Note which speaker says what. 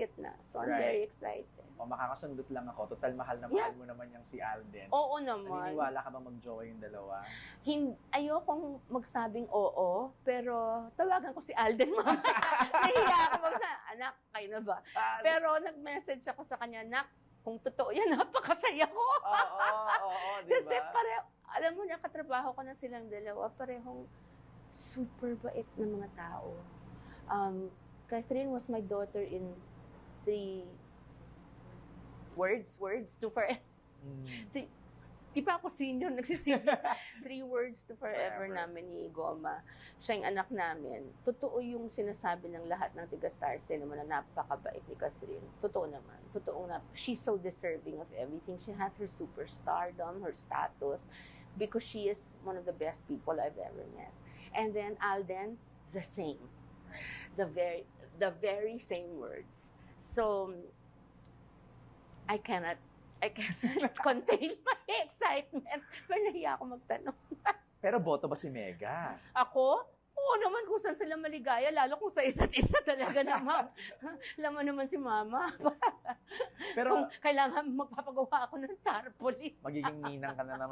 Speaker 1: gitna. So, I'm
Speaker 2: Right.
Speaker 1: very excited.
Speaker 2: O makakasundot lang ako. Total, mahal na mahal mo naman yung si Alden.
Speaker 1: Oo naman.
Speaker 2: Naniniwala ka ba mag-jowa yung dalawa?
Speaker 1: Ayokong magsabing oo, pero tawagan ko si Alden mamaya. Nahiya ako magsabi, anak, kayo na ba? Pero nag-message ako sa kanya, nak, kung totoo yan, napakasaya ko.
Speaker 2: Oo, di ba?
Speaker 1: Kasi alam mo, nakatrabaho ko na silang dalawa, parehong super bait na mga tao. Catherine was my daughter in 3 words to forever. Di pa ako senior, nagsisenior. 3 words to forever namin ni Goma. Siya yung anak namin. Totoo yung sinasabi ng lahat ng tiga Star Cinema na napakabait ni Catherine. Totoo naman. She's so deserving of everything. She has her superstardom, her status, because she is one of the best people I've ever met. And then Alden, the same. The very same words. So, I cannot contain my excitement. Pero nahiya ako magtanong.
Speaker 2: Pero boto ba si Mega?
Speaker 1: Ako? Oo naman kung saan sila maligaya, lalo kung sa isa't isa talaga naman. Laman naman si Mama.
Speaker 2: Pero
Speaker 1: Kung kailangan magpapagawa ako ng tarpaulin.
Speaker 2: magiging ninang ka na naman